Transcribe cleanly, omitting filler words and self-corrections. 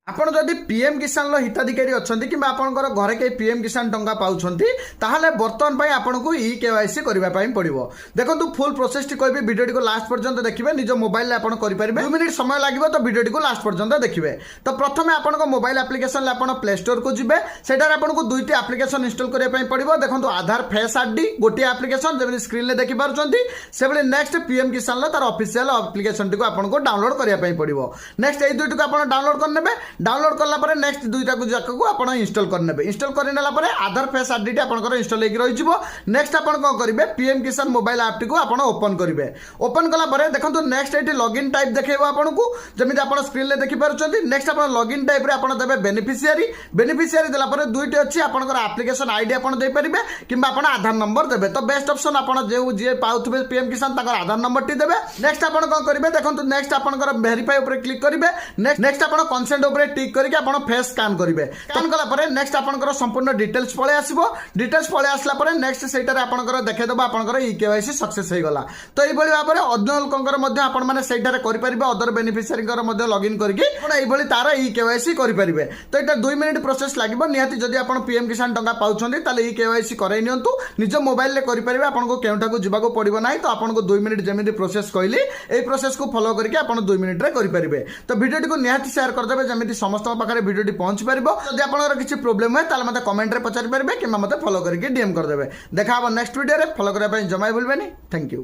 ଆପଣ ଯଦି ପିଏମ୍ କିଷାନର ହିତାଧିକାରୀ ଅଛନ୍ତି କିମ୍ବା ଆପଣଙ୍କର ଘରେ କେହି ପିଏମ୍ କିଷାନ ଟଙ୍କା ପାଉଛନ୍ତି ତାହେଲେ ବର୍ତ୍ତମାନ ପାଇଁ ଆପଣଙ୍କୁ ଇ କେୱାଇସି କରିବା ପାଇଁ ପଡ଼ିବ। ଦେଖନ୍ତୁ ଫୁଲ୍ ପ୍ରୋସେସଟି କହିବି, ଭିଡ଼ିଓଟିକୁ ଲାଷ୍ଟ ପର୍ଯ୍ୟନ୍ତ ଦେଖିବେ, ନିଜ ମୋବାଇଲରେ ଆପଣ କରିପାରିବେ। 2 ମିନିଟ୍ ସମୟ ଲାଗିବ, ତ ଭିଡ଼ିଓଟିକୁ ଲାଷ୍ଟ ପର୍ଯ୍ୟନ୍ତ ଦେଖିବେ। ତ ପ୍ରଥମେ ଆପଣଙ୍କ ମୋବାଇଲ ଆପ୍ଲିକେସନରେ ଆପଣ ପ୍ଲେ ଷ୍ଟୋରକୁ ଯିବେ। ସେଠାରେ ଆପଣଙ୍କୁ ଦୁଇଟି ଆପ୍ଲିକେସନ ଇନଷ୍ଟଲ କରିବା ପାଇଁ ପଡ଼ିବ। ଦେଖନ୍ତୁ ଆଧାର ଫେସ୍ ଆଇଡି ଗୋଟିଏ ଆପ୍ଲିକେସନ, ଯେମିତି ସ୍କ୍ରିନରେ ଦେଖିପାରୁଛନ୍ତି। ସେଭଳି ନେକ୍ସଟ ପିଏମ୍ କିଷାନର ତାର ଅଫିସିଆଲ ଆପ୍ଲିକେସନଟିକୁ ଆପଣଙ୍କୁ ଡାଉନଲୋଡ କରିବା ପାଇଁ ପଡ଼ିବ। ନେକ୍ସଟ ଏଇ ଦୁଇଟିକୁ ଆପଣ ଡାଉନଲୋଡ କରିନେବେ। डाउनलोड कला परे नेक्स्ट दुईटा जाक आप इंस्टॉल करने इंस्टॉल करनेला परे आधार फेस आईडी आपंकर इंस्टॉल होगी रही नेक्स्ट आप करेंगे पीएम किसान मोबाइल ऐप टी आप ओपन करेंगे। ओपन कला परे देखो नेक्स्ट ये लॉगिन टाइप देखेब आपको जमी आप स्क्रीन में देखिपुंट। नेक्स्ट आप लॉगिन टाइप आप देवे बेनिफिशियरी। बेनिफिशियरी देला परे दुईटी अच्छी आपंकर आप्लिकेशन आईडी आप देपारे कि आधार नंबर देवे। तो बेस्ट ऑप्शन आप जो जी पाथे पीएम किसान आधार नंबर टी देवे। नेक्स्ट आप करेंगे देखो नेक्स्ट आपंकर वेरीफाई उपर क्लिक करेंगे। नेक्स्ट आप कंसेंट उपर टिक करके आप फेस स्कैन करेंगे। स्कैन कला परे नेक्स्ट आपंकर संपूर्ण डिटेल्स पळे आसीबो। डिटेल्स पळे आसला परे नेक्स्ट सेटारे आपंकर देखेदेबो आपंकर ई केवाईसी सक्सेस हो गला। तो एई भली भाबरे अन्य लोकंकर मध्ये आपण माने सेटारे करि परिबे अदर बेनिफिशियरींकर मध्ये लॉगिन करके आपण एई भली तार ई केवाईसी करि परिबे। तो एटा 2 मिनिट प्रोसेस लागिबो निहाती। जदि आपण पीएम किसान टंका पाउछन्ती ताले ई केवाईसी कराई नियंतु निज मोबाइल ले करि परिबे। आपनको केउठा को जिबाको पड़िबो नाही। तो आपनको 2 मिनिट जेमिति प्रोसेस कहली एई प्रोसेस को फॉलो करके आपण 2 मिनिट रे करि परिबे। तो वीडियोटी को निहाती शेयर कर देबे जेमिति समस्त पाखरे वीडियोटी पहुंच पारिबो। जदि आपनकर किछि प्रॉब्लम है ताले मते कमेंट रे पचारि परिबे कि मते फॉलो करके डीएम कर देबे। देखा अब नेक्स्ट वीडियो रे। फॉलो करिया पय जमाई भूलबेनी। Thank you.